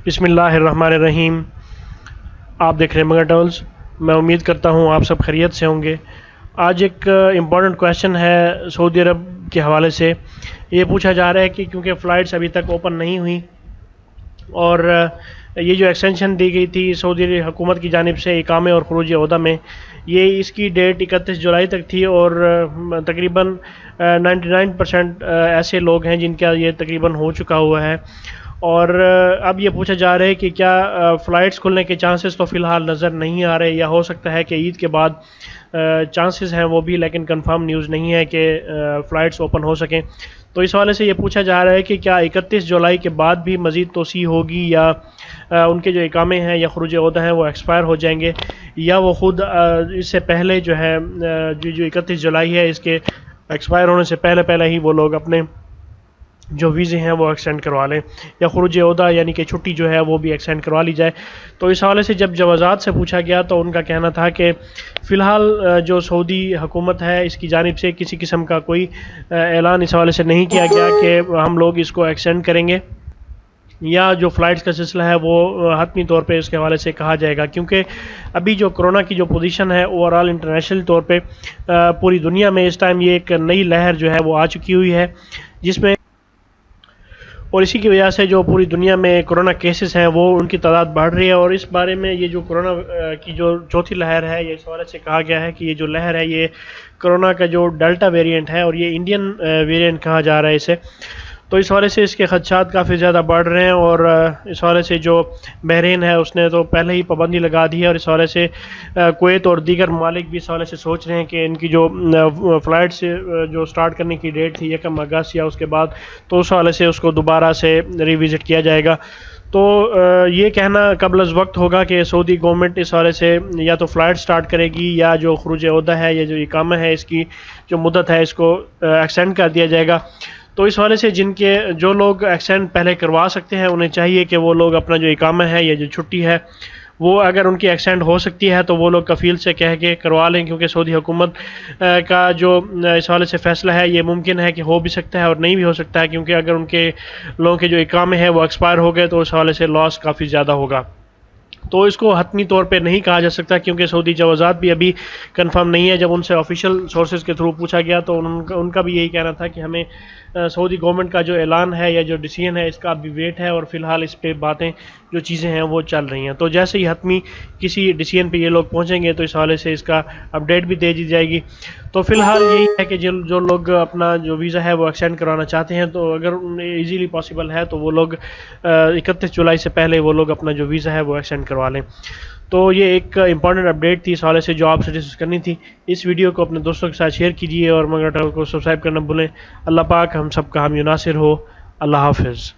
بسم اللہ الرحمن الرحیم۔ آپ دیکھ رہے ہیں مگر ٹاولز۔ میں امید کرتا ہوں آپ سب خیریت سے ہوں گے۔ آج ایک امپورٹنٹ کویشچن ہے سعودی عرب کے حوالے سے۔ یہ پوچھا جا رہا ہے کہ کیونکہ فلائٹس ابھی تک اوپن نہیں ہوئی اور یہ جو ایکسٹینشن دی گئی تھی سعودی حکومت کی جانب سے اقامے اور خروج عہدہ میں، یہ اس کی ڈیٹ 31 جولائی تک تھی اور تقریباً 99% ایسے لوگ ہیں جن کا یہ تقریباً ہو چکا ہوا ہے، اور اب یہ پوچھا جا رہا ہے کہ کیا فلائٹس کھلنے کے چانسز تو فی الحال نظر نہیں آ رہے، یا ہو سکتا ہے کہ عید کے بعد چانسز ہیں وہ بھی، لیکن کنفرم نیوز نہیں ہے کہ فلائٹس اوپن ہو سکیں۔ تو اس حوالے سے یہ پوچھا جا رہا ہے کہ کیا 31 جولائی کے بعد بھی مزید توسیع ہوگی، یا ان کے جو اقامے ہیں یا خروج عہدہ ہیں وہ ایکسپائر ہو جائیں گے، یا وہ خود اس سے پہلے جو ہے جو 31 جولائی ہے اس کے ایکسپائر ہونے سے پہلے پہلے ہی وہ لوگ اپنے جو ویزے ہیں وہ ایکسٹینڈ کروا لیں، یا خروج عہدہ یعنی کہ چھٹی جو ہے وہ بھی ایکسٹینڈ کروا لی جائے۔ تو اس حوالے سے جب جوازات سے پوچھا گیا تو ان کا کہنا تھا کہ فی الحال جو سعودی حکومت ہے اس کی جانب سے کسی قسم کا کوئی اعلان اس حوالے سے نہیں کیا گیا کہ ہم لوگ اس کو ایکسٹینڈ کریں گے، یا جو فلائٹس کا سلسلہ ہے وہ حتمی طور پہ اس کے حوالے سے کہا جائے گا، کیونکہ ابھی جو کرونا کی جو پوزیشن ہے اوورال انٹرنیشنل طور پہ پوری دنیا میں اس ٹائم یہ ایک نئی لہر جو ہے وہ آ چکی ہوئی ہے، جس میں اور اسی کی وجہ سے جو پوری دنیا میں کرونا کیسز ہیں وہ ان کی تعداد بڑھ رہی ہے، اور اس بارے میں یہ جو کرونا کی جو چوتھی لہر ہے، یہ اس حوالے سے کہا گیا ہے کہ یہ جو لہر ہے یہ کرونا کا جو ڈیلٹا ویریئنٹ ہے، اور یہ انڈین ویریئنٹ کہا جا رہا ہے اسے۔ تو اس حوالے سے اس کے خدشات کافی زیادہ بڑھ رہے ہیں، اور اس حوالے سے جو بحرین ہے اس نے تو پہلے ہی پابندی لگا دی ہے، اور اس حوالے سے کویت اور دیگر ممالک بھی اس حوالے سے سوچ رہے ہیں کہ ان کی جو فلائٹس جو سٹارٹ کرنے کی ڈیٹ تھی 1 اگست یا اس کے بعد، تو اس حوالے سے اس کو دوبارہ سے ریوزٹ کیا جائے گا۔ تو یہ کہنا قبل از وقت ہوگا کہ سعودی گورنمنٹ اس حوالے سے یا تو فلائٹ سٹارٹ کرے گی، یا جو خروج عہدہ ہے یا جو اقامہ ہے اس کی جو مدت ہے اس کو ایکسٹینڈ کر دیا جائے گا۔ تو اس حوالے سے جو لوگ ایکسٹینڈ پہلے کروا سکتے ہیں انہیں چاہیے کہ وہ لوگ اپنا جو اقامہ ہے یا جو چھٹی ہے وہ اگر ان کی ایکسٹینڈ ہو سکتی ہے تو وہ لوگ کفیل سے کہہ کے کروا لیں، کیونکہ سعودی حکومت کا جو اس حوالے سے فیصلہ ہے یہ ممکن ہے کہ ہو بھی سکتا ہے اور نہیں بھی ہو سکتا ہے، کیونکہ اگر ان کے لوگوں کے جو اقامے ہیں وہ ایکسپائر ہو گئے تو اس حوالے سے لاس کافی زیادہ ہوگا۔ تو اس کو حتمی طور پہ نہیں کہا جا سکتا، کیونکہ سعودی جوازات بھی ابھی کنفرم نہیں ہے۔ جب ان سے آفیشیل سورسز کے تھرو پوچھا گیا تو ان کا بھی یہی کہنا تھا کہ ہمیں سعودی گورنمنٹ کا جو اعلان ہے یا جو ڈیسیژن ہے اس کا ابھی ویٹ ہے، اور فی الحال اس پہ باتیں جو چیزیں ہیں وہ چل رہی ہیں۔ تو جیسے ہی حتمی کسی ڈیسیژن پہ یہ لوگ پہنچیں گے تو اس حوالے سے اس کا اپڈیٹ بھی دے دی جائے گی۔ تو فی الحال یہی ہے کہ جو لوگ اپنا جو ویزا ہے وہ ایکسٹینڈ کرانا چاہتے ہیں تو اگر ایزیلی پاسبل ہے تو وہ لوگ 31 جولائی سے پہلے وہ لوگ اپنا جو ویزا ہے وہ ایکسٹینڈ کروا لیں۔ تو یہ ایک امپورٹنٹ اپڈیٹ تھی اس حوالے سے جو آپ سے ڈسکس کرنی تھی۔ اس ویڈیو کو اپنے دوستوں کے ساتھ شیئر کیجیے اور مگر ٹاول کو سبسکرائب کرنا بھولیں۔ اللہ پاک ہم سب کا حامی و ناصر ہو۔ اللہ حافظ۔